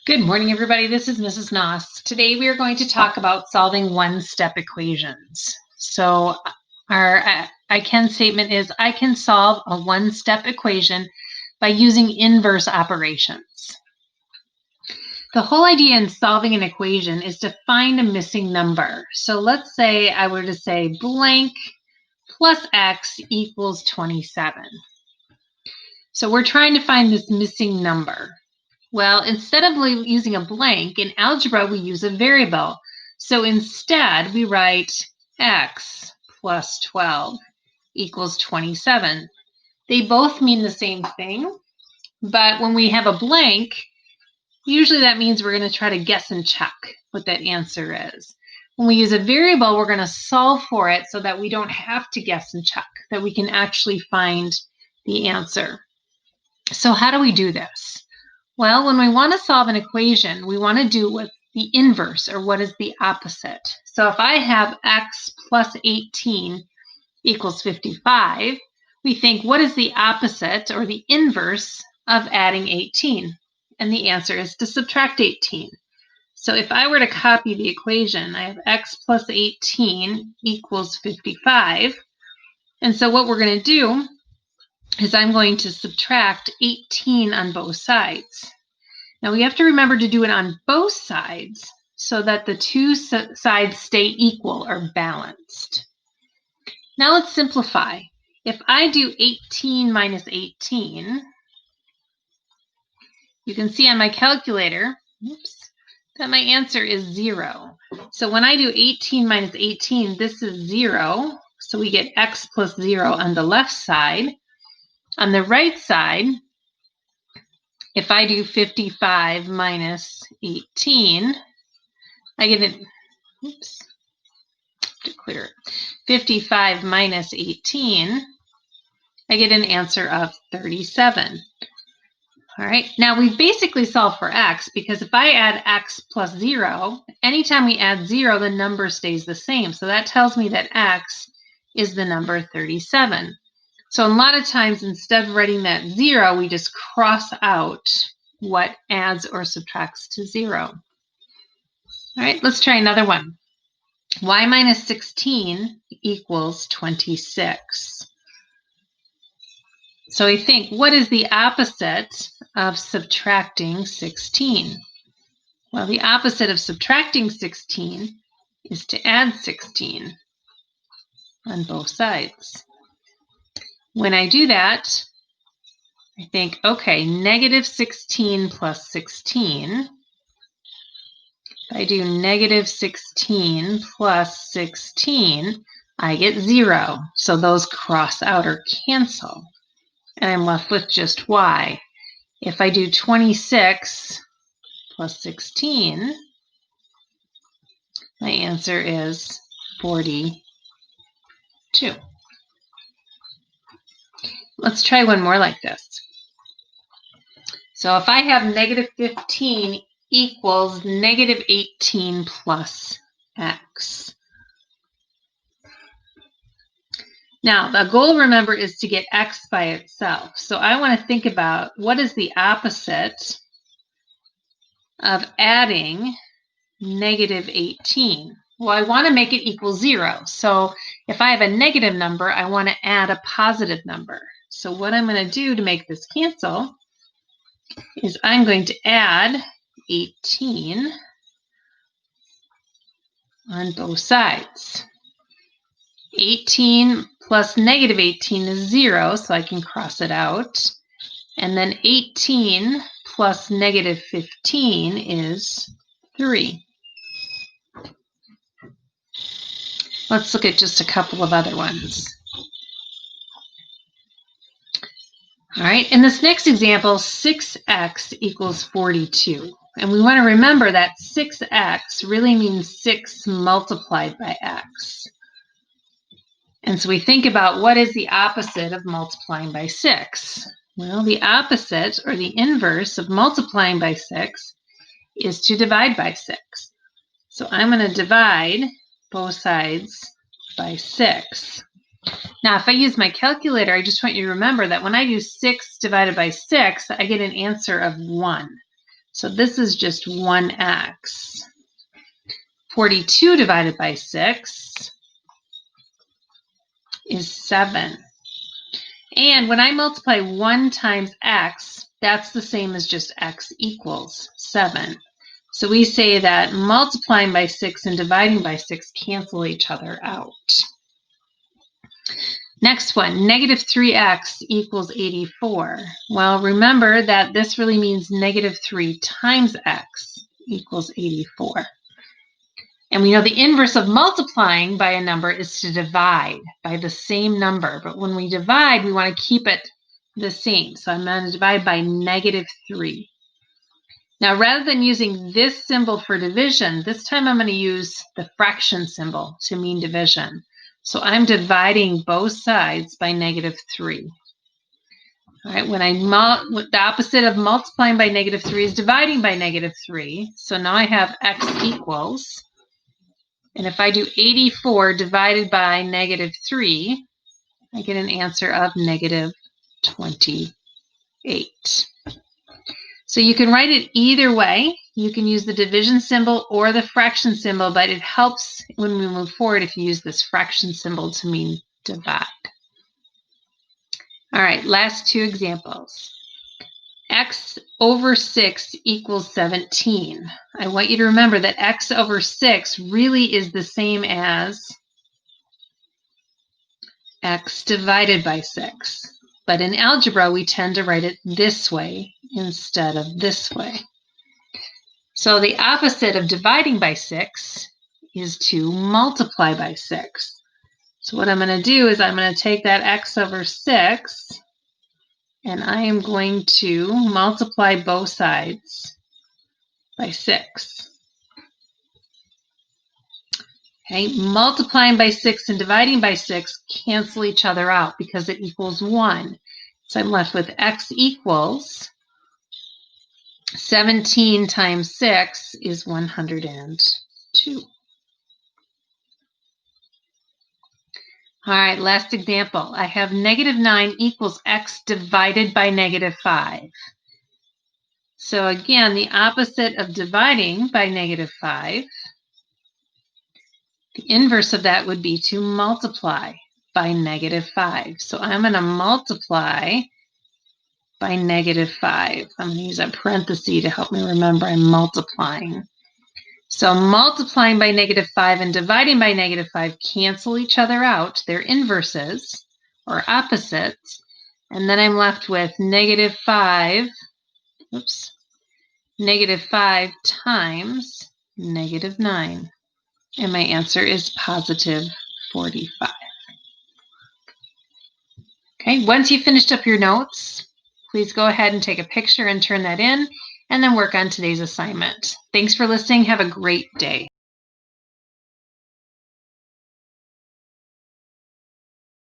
Good morning, everybody. This is Mrs. Noss. Today we are going to talk about solving one-step equations. So our I can statement is I can solve a one-step equation by using inverse operations. The whole idea in solving an equation is to find a missing number. So let's say I were to say blank plus x equals 27. So we're trying to find this missing number. Well, instead of using a blank, in algebra, we use a variable. So instead, we write x plus 12 equals 27. They both mean the same thing, but when we have a blank, usually that means we're going to try to guess and check what that answer is. When we use a variable, we're going to solve for it so that we don't have to guess and check, that we can actually find the answer. So how do we do this? Well, when we want to solve an equation, we want to do with the inverse, or what is the opposite. So if I have x plus 18 equals 55, we think, what is the opposite or the inverse of adding 18? And the answer is to subtract 18. So if I were to copy the equation, I have x plus 18 equals 55. And so what we're going to do is I'm going to subtract 18 on both sides. Now we have to remember to do it on both sides so that the two sides stay equal or balanced. Now let's simplify. If I do 18 minus 18, you can see on my calculator, that my answer is 0. So when I do 18 minus 18, this is 0. So we get x plus 0 on the left side. On the right side, if I do 55 minus 18, I get it, to clear it, 55 minus 18, I get an answer of 37. All right, now we've basically solved for x, because if I add x plus 0, anytime we add 0, the number stays the same. So that tells me that x is the number 37. So a lot of times, instead of writing that 0, we just cross out what adds or subtracts to 0. All right, let's try another one. Y minus 16 equals 26. So we think, what is the opposite of subtracting 16? Well, the opposite of subtracting 16 is to add 16 on both sides. When I do that, I think, okay, negative 16 plus 16. If I do negative 16 plus 16, I get 0. So those cross out or cancel. And I'm left with just y. If I do 26 plus 16, my answer is 42. Let's try one more like this. So if I have negative 15 equals negative 18 plus x. Now, the goal, remember, is to get x by itself. So I want to think about what is the opposite of adding negative 18. Well, I want to make it equal 0. So if I have a negative number, I want to add a positive number. So what I'm going to do to make this cancel is I'm going to add 18 on both sides. 18 plus negative 18 is 0, so I can cross it out. And then 18 plus negative 15 is 3. Let's look at just a couple of other ones. All right, in this next example, 6x equals 42. And we want to remember that 6x really means 6 multiplied by x. And so we think about what is the opposite of multiplying by 6. Well, the opposite, or the inverse, of multiplying by 6 is to divide by 6. So I'm going to divide both sides by 6. Now, if I use my calculator, I just want you to remember that when I do 6 divided by 6, I get an answer of 1. So this is just 1x. 42 divided by 6 is 7. And when I multiply 1 times x, that's the same as just x equals 7. So we say that multiplying by 6 and dividing by 6 cancel each other out. Next one, negative 3x equals 84. Well, remember that this really means negative 3 times x equals 84. And we know the inverse of multiplying by a number is to divide by the same number. But when we divide, we want to keep it the same. So I'm going to divide by negative 3. Now, rather than using this symbol for division, this time I'm going to use the fraction symbol to mean division. So I'm dividing both sides by negative 3. All right, the opposite of multiplying by negative 3 is dividing by negative 3. So now I have x equals, and if I do 84 divided by negative 3, I get an answer of negative 28. So you can write it either way. You can use the division symbol or the fraction symbol, but it helps when we move forward if you use this fraction symbol to mean divide. All right, last two examples. X over 6 equals 17. I want you to remember that x over 6 really is the same as x divided by 6. But in algebra, we tend to write it this way instead of this way. So the opposite of dividing by 6 is to multiply by 6. So what I'm going to do is I'm going to take that x over 6, and I am going to multiply both sides by 6. Okay, multiplying by 6 and dividing by 6 cancel each other out because it equals 1. So I'm left with x equals 17 times 6 is 102. All right, last example. I have negative 9 equals x divided by negative 5. So again, the opposite of dividing by negative 5, the inverse of that would be to multiply by negative 5. So I'm going to multiply by negative 5. I'm going to use a parenthesis to help me remember I'm multiplying. So multiplying by negative 5 and dividing by negative 5 cancel each other out. They're inverses or opposites. And then I'm left with negative 5 times negative 9. And my answer is positive 45. Okay, once you've finished up your notes, please go ahead and take a picture and turn that in, and then work on today's assignment. Thanks for listening. Have a great day.